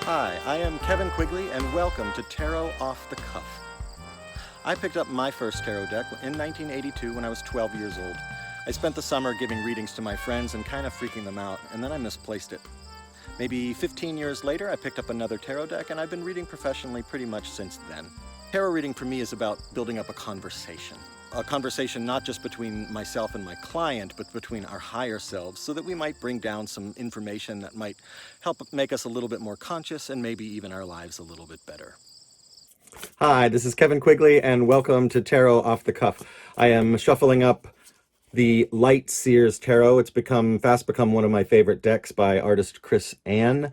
Hi, I am Kevin Quigley, and welcome to Tarot Off the Cuff. I picked up my first tarot deck in 1982 when I was 12 years old. I spent the summer giving readings to my friends and kind of freaking them out, and then I misplaced it. Maybe 15 years later, I picked up another tarot deck, and I've been reading professionally pretty much since then. Tarot reading for me is about building up a conversation. A conversation not just between myself and my client, but between our higher selves, so that we might bring down some information that might help make us a little bit more conscious and maybe even our lives a little bit better. Hi, this is Kevin Quigley, and welcome to Tarot Off the Cuff. I am shuffling up the Light Seer's Tarot. It's fast become one of my favorite decks by artist Chris Ann.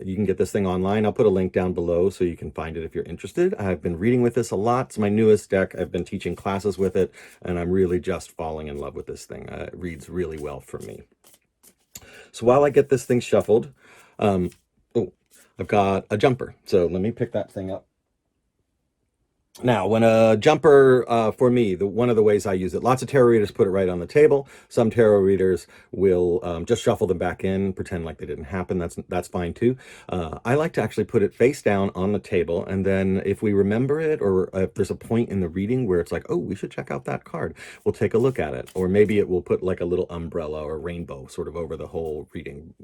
You can get this thing online. I'll put a link down below so you can find it if you're interested. I've been reading with this a lot. It's my newest deck. I've been teaching classes with it, and I'm really just falling in love with this thing. It reads really well for me. So while I get this thing shuffled, I've got a jumper. So let me pick that thing up. Now, when a jumper, for me, one of the ways I use it, lots of tarot readers put it right on the table. Some tarot readers will just shuffle them back in, pretend like they didn't happen. That's fine too. I like to actually put it face down on the table, and then if we remember it, or if there's a point in the reading where it's like, oh, we should check out that card, we'll take a look at it. Or maybe it will put like a little umbrella or rainbow sort of over the whole reading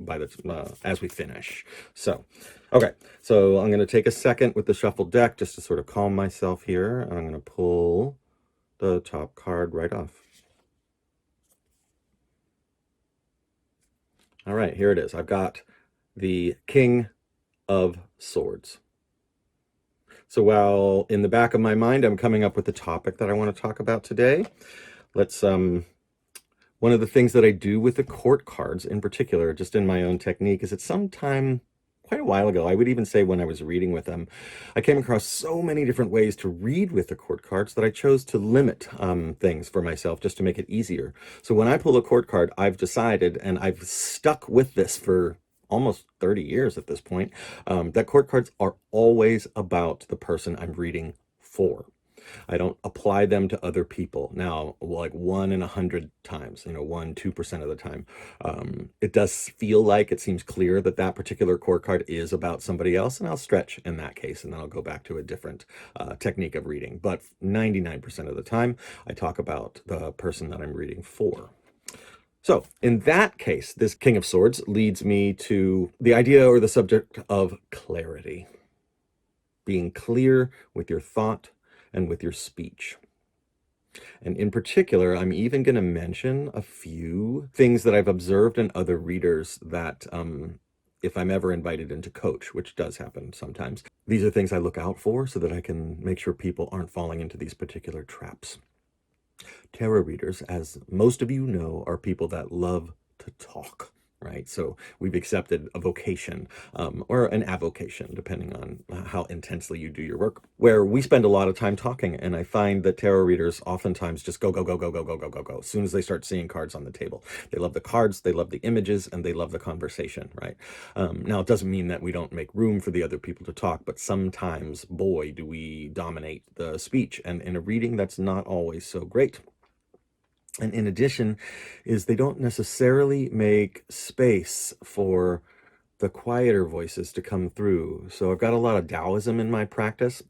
as we finish. So, okay, so I'm going to take a second with the shuffled deck just to sort of calm myself here. And I'm going to pull the top card right off. All right, here it is. I've got the King of Swords. So while in the back of my mind I'm coming up with the topic that I want to talk about today, let's one of the things that I do with the court cards in particular, just in my own technique, is quite a while ago, I would even say when I was reading with them, I came across so many different ways to read with the court cards that I chose to limit things for myself just to make it easier. So when I pull a court card, I've decided, and I've stuck with this for almost 30 years at this point, that court cards are always about the person I'm reading for. I don't apply them to other people. Now, like 1 in 100 times, 1-2% of the time, it does feel like it seems clear that that particular court card is about somebody else, and I'll stretch in that case, and then I'll go back to a different technique of reading. But 99% of the time, I talk about the person that I'm reading for. So in that case, this King of Swords leads me to the idea or the subject of clarity. Being clear with your thought and with your speech. And in particular, I'm even going to mention a few things that I've observed in other readers that if I'm ever invited in to coach, which does happen sometimes, these are things I look out for so that I can make sure people aren't falling into these particular traps. Tarot readers, as most of you know, are people that love to talk. Right? So we've accepted a vocation or an avocation, depending on how intensely you do your work, where we spend a lot of time talking. And I find that tarot readers oftentimes just go, go, go, go, go, go, go, go, go, as soon as they start seeing cards on the table. They love the cards, they love the images, and they love the conversation, right? Now, it doesn't mean that we don't make room for the other people to talk, but sometimes, boy, do we dominate the speech. And in a reading, that's not always so great. And in addition, is they don't necessarily make space for the quieter voices to come through. So I've got a lot of Taoism in my practice.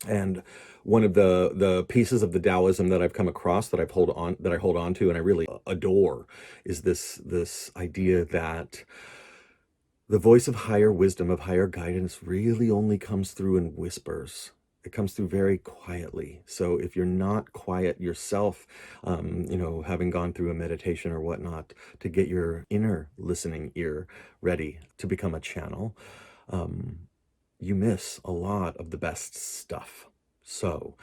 And one of the pieces of the Taoism that I've come across that I hold on to and I really adore is this idea that the voice of higher wisdom, of higher guidance, really only comes through in whispers. It comes through very quietly. So if you're not quiet yourself, having gone through a meditation or whatnot to get your inner listening ear ready to become a channel, you miss a lot of the best stuff. So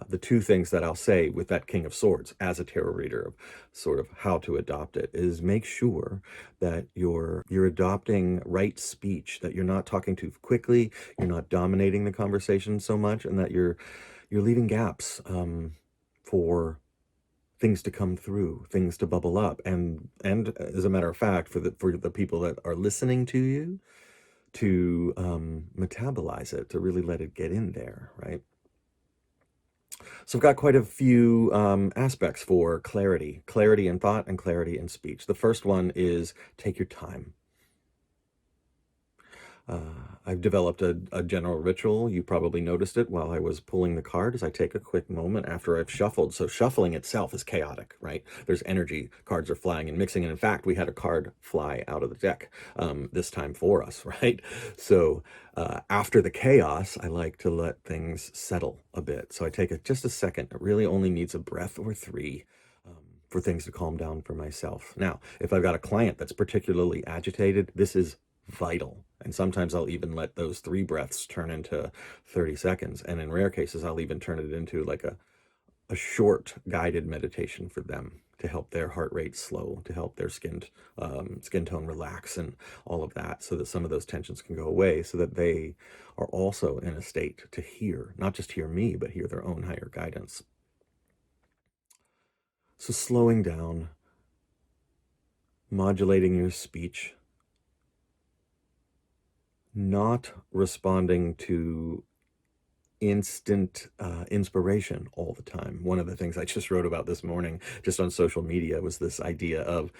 the two things that I'll say with that King of Swords as a tarot reader of sort of how to adopt it is make sure that you're adopting right speech, that you're not talking too quickly, you're not dominating the conversation so much, and that you're leaving gaps for things to come through, things to bubble up, and as a matter of fact, for the people that are listening to you to metabolize it, to really let it get in there, right? So I've got quite a few aspects for clarity in thought and clarity in speech. The first one is take your time. I've developed a general ritual. You probably noticed it while I was pulling the card as I take a quick moment after I've shuffled. So shuffling itself is chaotic, right? There's energy, cards are flying and mixing. And in fact, we had a card fly out of the deck this time for us, right? So after the chaos, I like to let things settle a bit. So I take just a second. It really only needs a breath or three for things to calm down for myself. Now, if I've got a client that's particularly agitated, this is vital. And sometimes I'll even let those 3 breaths turn into 30 seconds. And in rare cases, I'll even turn it into like a short guided meditation for them to help their heart rate slow, to help their skin tone relax and all of that, so that some of those tensions can go away, so that they are also in a state to hear, not just hear me, but hear their own higher guidance. So slowing down, modulating your speech, not responding to instant inspiration all the time. One of the things I just wrote about this morning, just on social media, was this idea of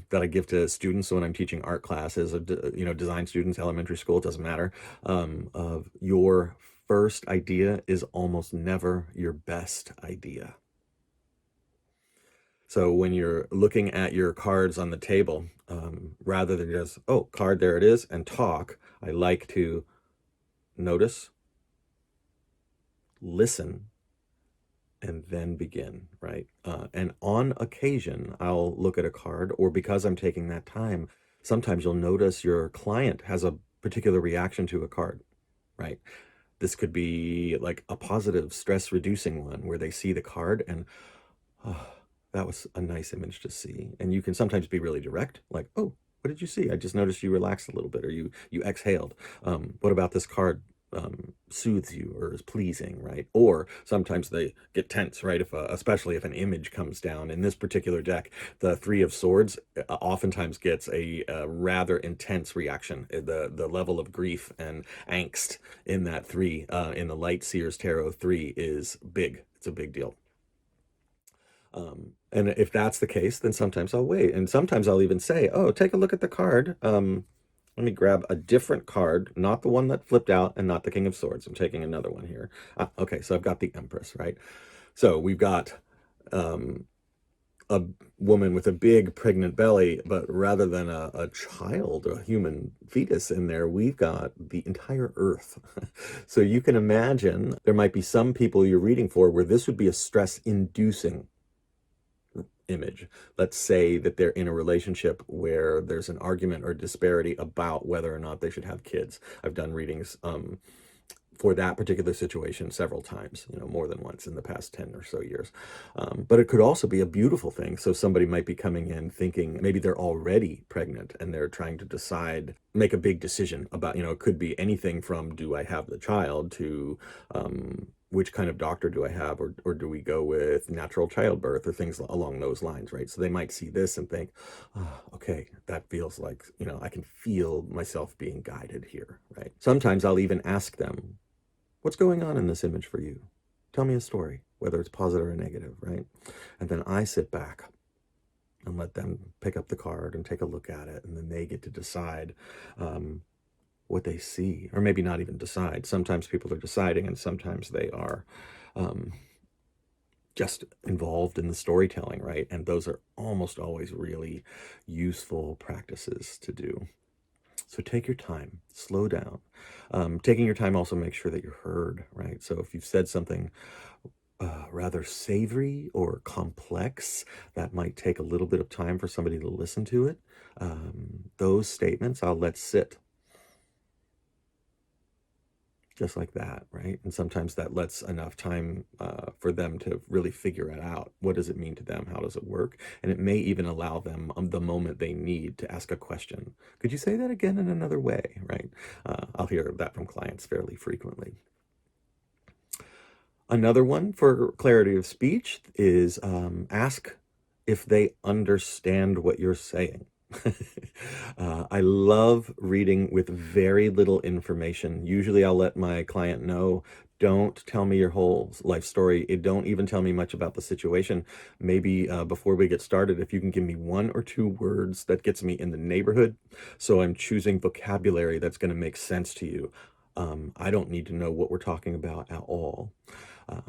that I give to students when I'm teaching art classes, design students, elementary school, it doesn't matter, of your first idea is almost never your best idea. So when you're looking at your cards on the table, rather than just, oh, card, there it is, and talk, I like to notice, listen, and then begin, right? And on occasion, I'll look at a card, or because I'm taking that time, sometimes you'll notice your client has a particular reaction to a card, right? This could be like a positive stress reducing one where they see the card and, oh, that was a nice image to see. And you can sometimes be really direct, like, oh, what did you see? I just noticed you relaxed a little bit, or you exhaled. What about this card soothes you or is pleasing, right? Or sometimes they get tense, right? If especially if an image comes down. In this particular deck, the 3 of Swords oftentimes gets a rather intense reaction. The level of grief and angst in that 3 in the Light Seer's Tarot 3 is big. It's a big deal. And if that's the case, then sometimes I'll wait. And sometimes I'll even say, oh, take a look at the card. Let me grab a different card, not the one that flipped out and not the King of Swords. I'm taking another one here. Okay, so I've got the Empress, right? So we've got a woman with a big pregnant belly, but rather than a child, a human fetus in there, we've got the entire earth. So you can imagine there might be some people you're reading for where this would be a stress-inducing image. Let's say that they're in a relationship where there's an argument or disparity about whether or not they should have kids. I've done readings for that particular situation several times, more than once in the past 10 or so years. But it could also be a beautiful thing. So somebody might be coming in thinking maybe they're already pregnant and they're trying to decide, make a big decision about, it could be anything from, do I have the child, to which kind of doctor do I have, or do we go with natural childbirth, or things along those lines, right? So they might see this and think, oh, okay, that feels like, I can feel myself being guided here, right? Sometimes I'll even ask them, what's going on in this image for you? Tell me a story, whether it's positive or negative, right? And then I sit back and let them pick up the card and take a look at it, and then they get to decide what they see, or maybe not even decide. Sometimes people are deciding, and sometimes they are just involved in the storytelling, right? And those are almost always really useful practices to do. So take your time, slow down. Taking your time also makes sure that you're heard, right? So if you've said something rather savory or complex, that might take a little bit of time for somebody to listen to it. Those statements I'll let sit. Just like that, right? And sometimes that lets enough time for them to really figure it out. What does it mean to them? How does it work? And it may even allow them the moment they need to ask a question. Could you say that again in another way, right? I'll hear that from clients fairly frequently. Another one for clarity of speech is ask if they understand what you're saying. I love reading with very little information. Usually I'll let my client know, don't tell me your whole life story. Don't even tell me much about the situation. Maybe before we get started, if you can give me 1 or 2 words that gets me in the neighborhood, so I'm choosing vocabulary that's going to make sense to you. I don't need to know what we're talking about at all.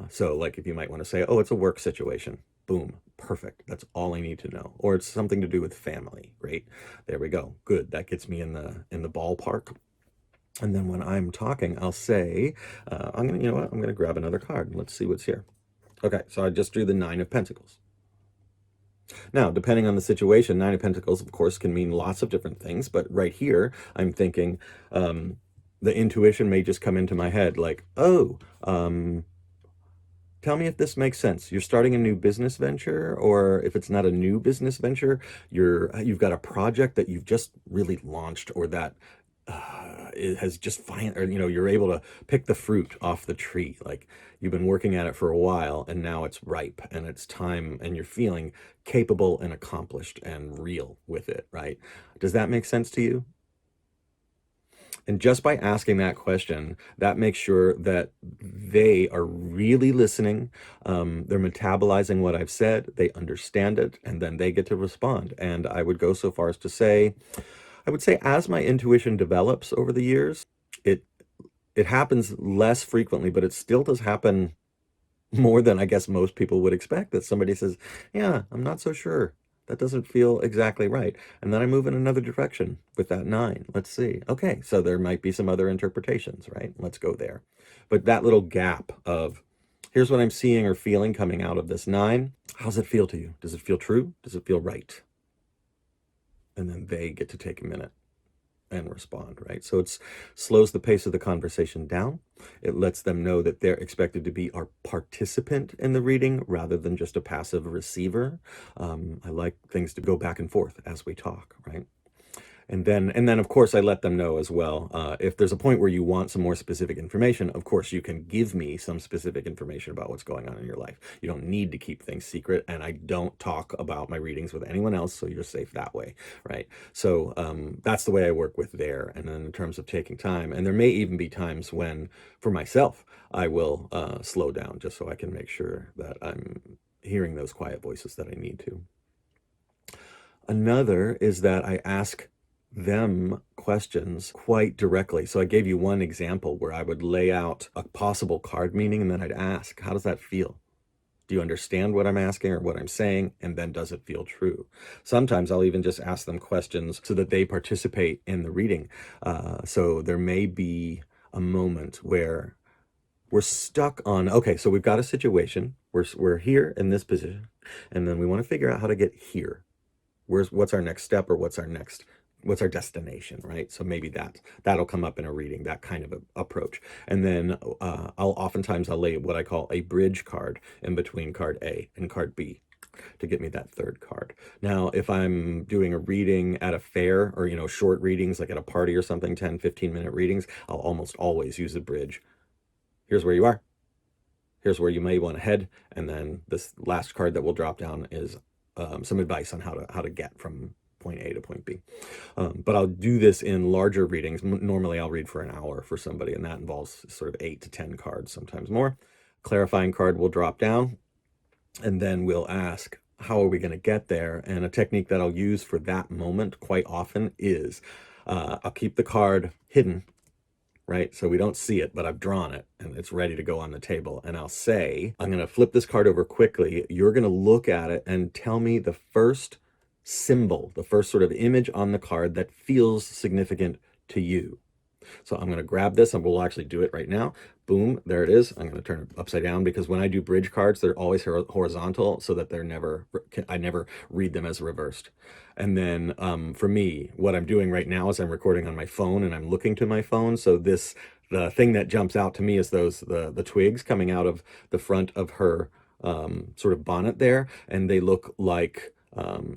So like if you might want to say, oh, it's a work situation. Boom, perfect. That's all I need to know. Or it's something to do with family. Great. There we go. Good. That gets me in the ballpark. And then when I'm talking, I'll say, I'm gonna, you know what? I'm gonna grab another card. Let's see what's here. Okay, so I just drew the 9 of Pentacles. Now, depending on the situation, 9 of Pentacles, of course, can mean lots of different things. But right here, I'm thinking the intuition may just come into my head like, oh, tell me if this makes sense. You're starting a new business venture, or if it's not a new business venture, you've got a project that you've just really launched, or that it has just or you're able to pick the fruit off the tree. Like you've been working at it for a while, and now it's ripe and it's time, and you're feeling capable and accomplished and real with it, right? Does that make sense to you? And just by asking that question, that makes sure that they are really listening. They're metabolizing what I've said, they understand it, and then they get to respond. And I would go so far as to say, I would say as my intuition develops over the years, it it happens less frequently, but it still does happen more than I guess most people would expect, that somebody says, yeah, I'm not so sure. That doesn't feel exactly right. And then I move in another direction with that 9. Let's see. Okay, so there might be some other interpretations, right? Let's go there. But that little gap of, here's what I'm seeing or feeling coming out of this 9. How's it feel to you? Does it feel true? Does it feel right? And then they get to take a minute and respond, right? So it slows the pace of the conversation down. It lets them know that they're expected to be our participant in the reading rather than just a passive receiver. I like things to go back and forth as we talk, right? And then of course I let them know as well, if there's a point where you want some more specific information, of course you can give me some specific information about what's going on in your life. You don't need to keep things secret, and I don't talk about my readings with anyone else, so you're safe that way, right? So that's the way I work with there. And then in terms of taking time, and there may even be times when, for myself, I will slow down just so I can make sure that I'm hearing those quiet voices that I need to. Another is that I ask them questions quite directly. So I gave you one example where I would lay out a possible card meaning, and then I'd ask, how does that feel? Do you understand what I'm asking or what I'm saying? And then does it feel true? Sometimes I'll even just ask them questions so that they participate in the reading. So there may be a moment where we're stuck on, okay, so we've got a situation, we're here in this position, and then we want to figure out how to get here. What's our next step, or what's our destination, right? So maybe that'll come up in a reading, that kind of approach. And then I'll lay what I call a bridge card in between card A and card B to get me that third card. Now, if I'm doing a reading at a fair, or short readings like at a party or something, 10-15 minute readings, I'll almost always use a bridge. Here's where you are, here's where you may want to head, and then this last card that will drop down is some advice on how to get from point A to point B. But I'll do this in larger readings. Normally I'll read for an hour for somebody, and that involves sort of 8 to 10 cards, sometimes more. Clarifying card will drop down, and then we'll ask, how are we going to get there? And a technique that I'll use for that moment quite often is I'll keep the card hidden, right? So we don't see it, but I've drawn it and it's ready to go on the table. And I'll say, I'm going to flip this card over quickly. You're going to look at it and tell me the first symbol, the first sort of image on the card that feels significant to you. So I'm going to grab this, and we'll actually do it right now. Boom, there it is. I'm going to turn it upside down, because when I do bridge cards, they're always horizontal, so that I never read them as reversed. And then for me, what I'm doing right now is I'm recording on my phone, and I'm looking to my phone. So the thing that jumps out to me is the twigs coming out of the front of her sort of bonnet there, and they look like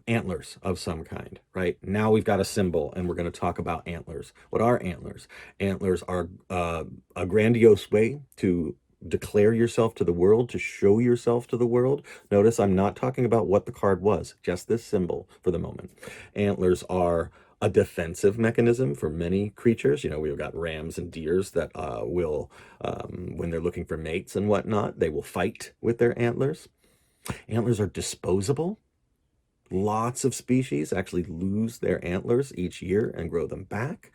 antlers of some kind, right? Now we've got a symbol, and we're going to talk about antlers. What are antlers? Antlers are a grandiose way to declare yourself to the world, to show yourself to the world. Notice I'm not talking about what the card was, just this symbol for the moment. Antlers are a defensive mechanism for many creatures. You know, we've got rams and deers that will, when they're looking for mates and whatnot, they will fight with their antlers. Antlers are disposable. Lots of species actually lose their antlers each year and grow them back,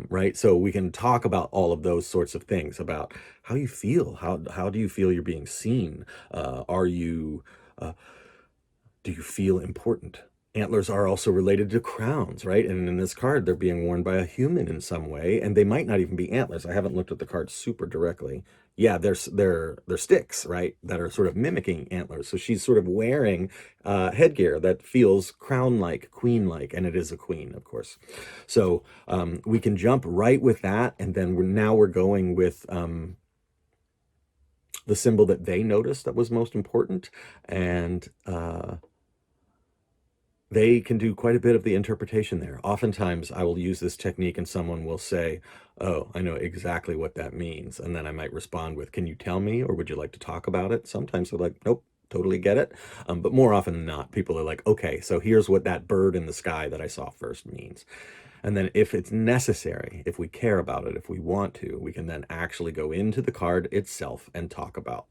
right? So we can talk about all of those sorts of things, about how you feel. How do you feel you're being seen? Are you, do you feel important? Antlers are also related to crowns, right? And in this card, they're being worn by a human in some way, and they might not even be antlers. I haven't looked at the card super directly. Yeah, they're sticks, right? That are sort of mimicking antlers. So she's sort of wearing headgear that feels crown-like, queen-like, and it is a queen, of course. So we can jump right with that, and then we're going with the symbol that they noticed that was most important, and they can do quite a bit of the interpretation there. Oftentimes I will use this technique and someone will say, oh, I know exactly what that means. And then I might respond with, can you tell me, or would you like to talk about it? Sometimes they're like, nope, totally get it. But more often than not, people are like, okay, so here's what that bird in the sky that I saw first means. And then if it's necessary, if we care about it, if we want to, we can then actually go into the card itself and talk about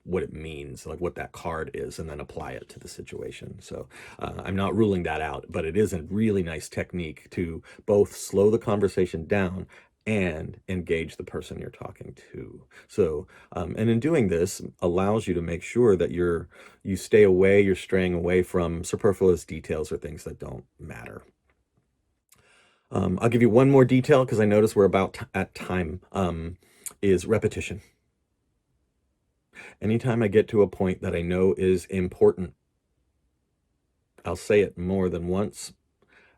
what it means, like what that card is, and then apply it to the situation. So I'm not ruling that out, but it is a really nice technique to both slow the conversation down and engage the person you're talking to. So, and in doing this allows you to make sure that you're straying away from superfluous details or things that don't matter. I'll give you one more detail because I notice we're about at time, is repetition. Anytime I get to a point that I know is important, I'll say it more than once,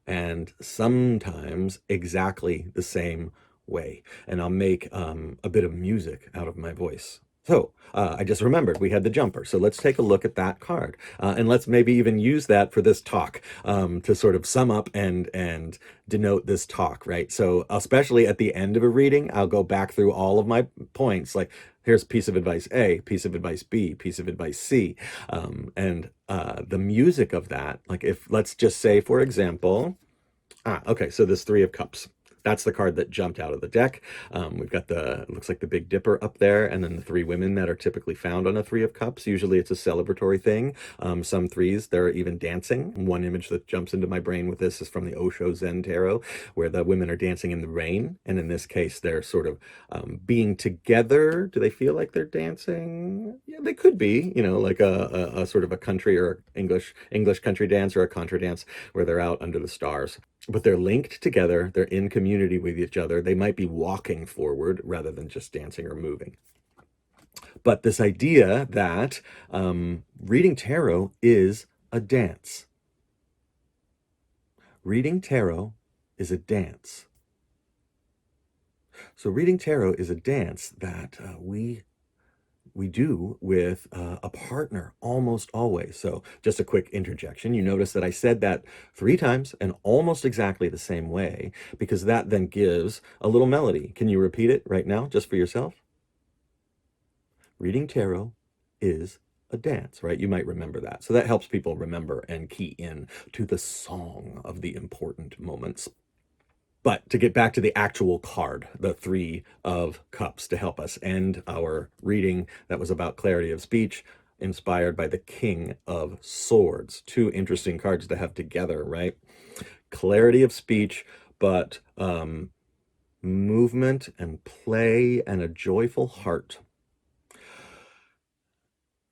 and sometimes exactly the same way. And I'll make a bit of music out of my voice. So I just remembered we had the jumper. So let's take a look at that card. And let's maybe even use that for this talk to sort of sum up and denote this talk, right? So especially at the end of a reading, I'll go back through all of my points, like here's piece of advice A, piece of advice B, piece of advice C. And the music of that, like if, let's just say, for example, okay, so this Three of Cups. That's the card that jumped out of the deck. We've got it looks like the Big Dipper up there, and then the three women that are typically found on a Three of Cups. Usually it's a celebratory thing. Some threes, they're even dancing. One image that jumps into my brain with this is from the Osho Zen Tarot, where the women are dancing in the rain. And in this case, they're sort of being together. Do they feel like they're dancing? Yeah, they could be, you know, like a sort of a country or English country dance or a contra dance where they're out under the stars. But they're linked together, they're in community with each other. They might be walking forward rather than just dancing or moving. But this idea that reading tarot is a dance. Reading tarot is a dance. So reading tarot is a dance that we do with a partner almost always. So just a quick interjection. You notice that I said that 3 times and almost exactly the same way, because that then gives a little melody. Can you repeat it right now just for yourself? Reading tarot is a dance, right? You might remember that. So that helps people remember and key in to the song of the important moments. But to get back to the actual card, the Three of Cups, to help us end our reading that was about clarity of speech, inspired by the King of Swords. 2 interesting cards to have together, right? Clarity of speech, but movement and play and a joyful heart.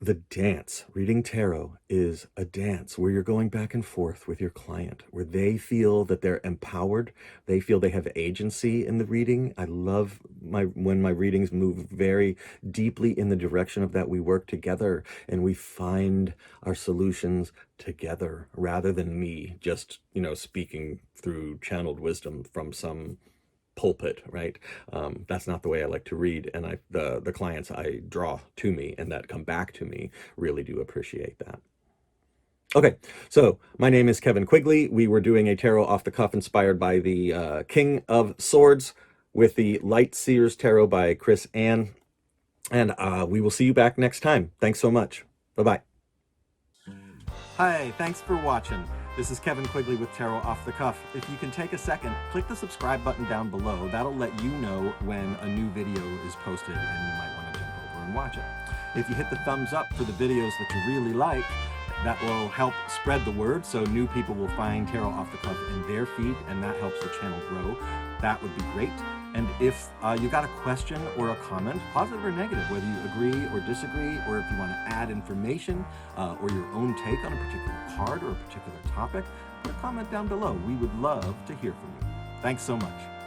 The dance, reading tarot, is a dance where you're going back and forth with your client, where they feel that they're empowered, they feel they have agency in the reading. I love when my readings move very deeply in the direction of that. We work together and we find our solutions together rather than me just, you know, speaking through channeled wisdom from some pulpit, right? That's not the way I like to read, and the clients I draw to me and that come back to me really do appreciate that. Okay, so my name is Kevin Quigley. We were doing a tarot off the cuff inspired by the King of Swords with the Light Seers Tarot by Chris Ann. And we will see you back next time. Thanks so much. Bye-bye. Hi, thanks for watching. This is Kevin Quigley with Tarot Off the Cuff. If you can take a second, click the subscribe button down below. That'll let you know when a new video is posted and you might want to jump over and watch it. If you hit the thumbs up for the videos that you really like, that will help spread the word so new people will find Tarot Off the Cuff in their feed, and that helps the channel grow. That would be great. And if you got a question or a comment, positive or negative, whether you agree or disagree, or if you want to add information or your own take on a particular card or a particular topic, put a comment down below. We would love to hear from you. Thanks so much.